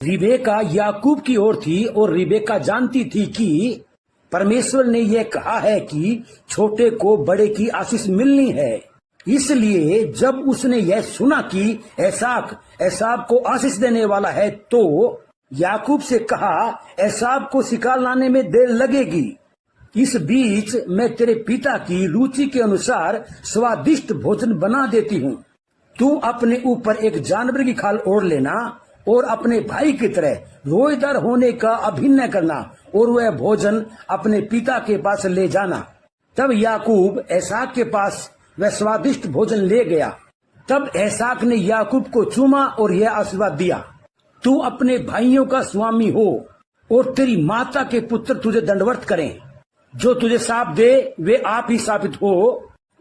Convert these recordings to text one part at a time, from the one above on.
Rebecca याकूब की ओर थी और रिबेका जानती थी कि परमेश्वर ने यह कहा है कि छोटे को बड़े की आशीष मिलनी है। इसलिए जब उसने यह सुना कि एसाव को आशीष देने वाला है, तो याकूब से कहा, एसाव को शिकार लाने में देर लगेगी। इस बीच मैं तेरे पिता की रुचि के अनुसार स्वादिष्ट भोजन बना देती हूँ। तू अपने ऊपर एक जानवर की खाल ओढ़ लेना और अपने भाई की तरह रोएदार होने का अभिनय करना और वह भोजन अपने पिता के पास ले जाना। तब याकूब एसाक के पास वह स्वादिष्ट भोजन ले गया। तब एसाक ने याकूब को चूमा और यह आशीर्वाद दिया, तू अपने भाइयों का स्वामी हो और तेरी माता के पुत्र तुझे दंडवत करें। जो तुझे शाप दे वे आप ही शापित हो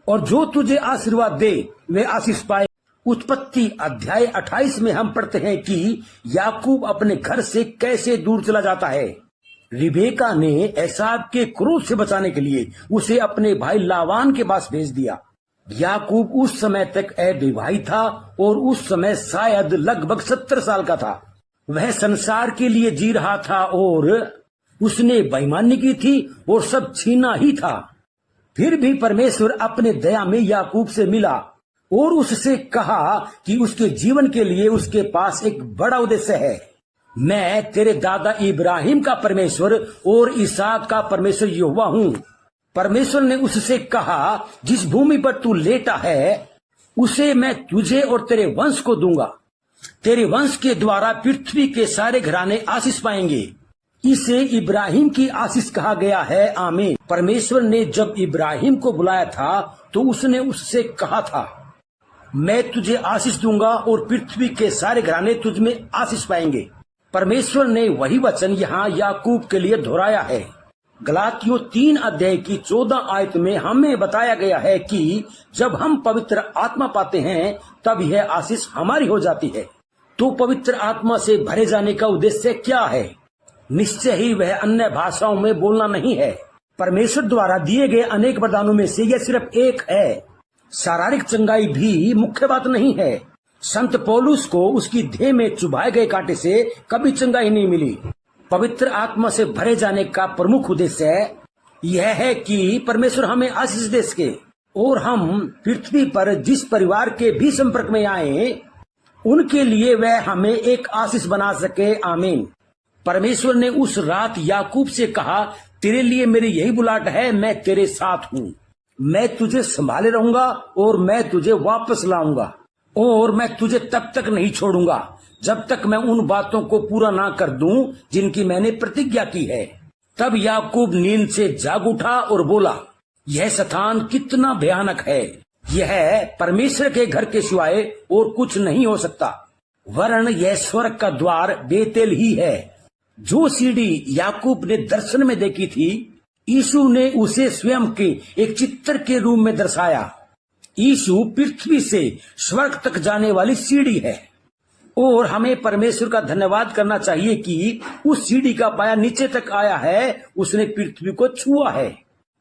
और जो तुझे आशीर्वाद दे वे आशीष पाए। उत्पत्ति अध्याय 28 में हम पढ़ते हैं कि याकूब अपने घर से कैसे दूर चला जाता है। रिबेका ने एसाव के क्रोध से बचाने के लिए उसे अपने भाई लाबान के पास भेज दिया। याकूब उस समय तक अविवाहित था और उस समय शायद लगभग 70 साल का था। वह संसार के लिए जी रहा था और उसने बेईमानी की थी और सब छीना ही था। फिर भी परमेश्वर अपने दया में याकूब से मिला और उससे कहा कि उसके जीवन के लिए उसके पास एक बड़ा उद्देश्य है। मैं तेरे दादा इब्राहिम का परमेश्वर और इसहाक का परमेश्वर यहोवा हूँ। परमेश्वर ने उससे कहा, जिस भूमि पर तू लेटा है उसे मैं तुझे और तेरे वंश को दूंगा। तेरे वंश के द्वारा पृथ्वी के सारे घराने आशीष पाएंगे। इसे इब्राहिम की आशीष कहा गया है। आमीन। परमेश्वर ने जब इब्राहिम को बुलाया था तो उसने उससे कहा था, मैं तुझे आशीष दूंगा और पृथ्वी के सारे घराने तुझ में आशीष पाएंगे। परमेश्वर ने वही वचन यहाँ याकूब के लिए दोहराया है। गलातियों 3 अध्याय की 14 आयत में हमें बताया गया है कि जब हम पवित्र आत्मा पाते हैं तब यह आशीष हमारी हो जाती है। तो पवित्र आत्मा से भरे जाने का उद्देश्य क्या है? निश्चय ही वह अन्य भाषाओं में बोलना नहीं है। परमेश्वर द्वारा दिए गए अनेक वरदानों में से यह सिर्फ एक है। शारीरिक चंगाई भी मुख्य बात नहीं है। संत पौलुस को उसकी देह में चुभाए गए कांटे से कभी चंगाई नहीं मिली। पवित्र आत्मा से भरे जाने का प्रमुख उद्देश्य यह है कि परमेश्वर हमें आशीष दे सके और हम पृथ्वी पर जिस परिवार के भी संपर्क में आए उनके लिए वह हमें एक आशीष बना सके। आमीन। परमेश्वर ने उस रात याकूब से कहा, तेरे लिए मेरी यही बुलाहट है, मैं तेरे साथ हूँ। मैं तुझे संभाले रहूंगा और मैं तुझे वापस लाऊंगा और मैं तुझे तब तक नहीं छोड़ूंगा जब तक मैं उन बातों को पूरा ना कर दूं जिनकी मैंने प्रतिज्ञा की है। तब याकूब नींद से जाग उठा और बोला, यह स्थान कितना भयानक है। यह परमेश्वर के घर के सिवाय और कुछ नहीं हो सकता, वरन यह स्वर्ग का द्वार बेतेल ही है। जो सीढ़ी याकूब ने दर्शन में देखी थी, यीशु ने उसे स्वयं के एक चित्र के रूप में दर्शाया। यीशु पृथ्वी से स्वर्ग तक जाने वाली सीढ़ी है और हमें परमेश्वर का धन्यवाद करना चाहिए कि उस सीढ़ी का पाया नीचे तक आया है, उसने पृथ्वी को छुआ है।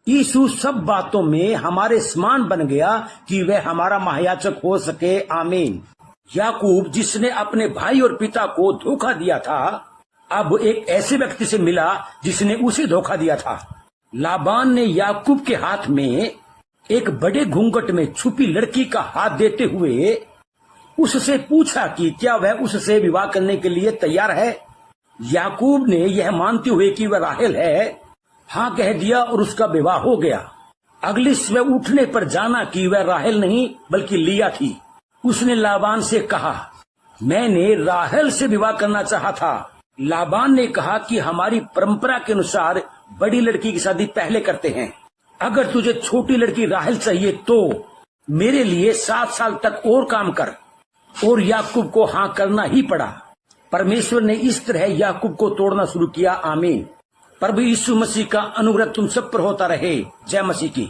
यीशु सब बातों में हमारे समान बन गया कि वह हमारा महायाजक हो सके। आमीन। याकूब जिसने अपने भाई और पिता को धोखा दिया था, अब एक ऐसे व्यक्ति से मिला जिसने उसे धोखा दिया था। लाबान ने याकूब के हाथ में एक बड़े घूंघट में छुपी लड़की का हाथ देते हुए उससे पूछा कि क्या वह उससे विवाह करने के लिए तैयार है। याकूब ने यह मानते हुए कि वह राहेल है, हाँ कह दिया और उसका विवाह हो गया। अगली सुबह उठने पर जाना कि वह राहेल नहीं बल्कि लिया थी। उसने लाबान से कहा, मैंने राहेल से विवाह करना चाहा था। लाबान ने कहा कि हमारी परंपरा के अनुसार बड़ी लड़की की शादी पहले करते हैं। अगर तुझे छोटी लड़की राहेल चाहिए तो मेरे लिए 7 साल तक और काम कर। और याकूब को हाँ करना ही पड़ा। परमेश्वर ने इस तरह याकूब को तोड़ना शुरू किया। आमीन। प्रभु यीशु मसीह का अनुग्रह तुम सब पर होता रहे। जय मसीह की।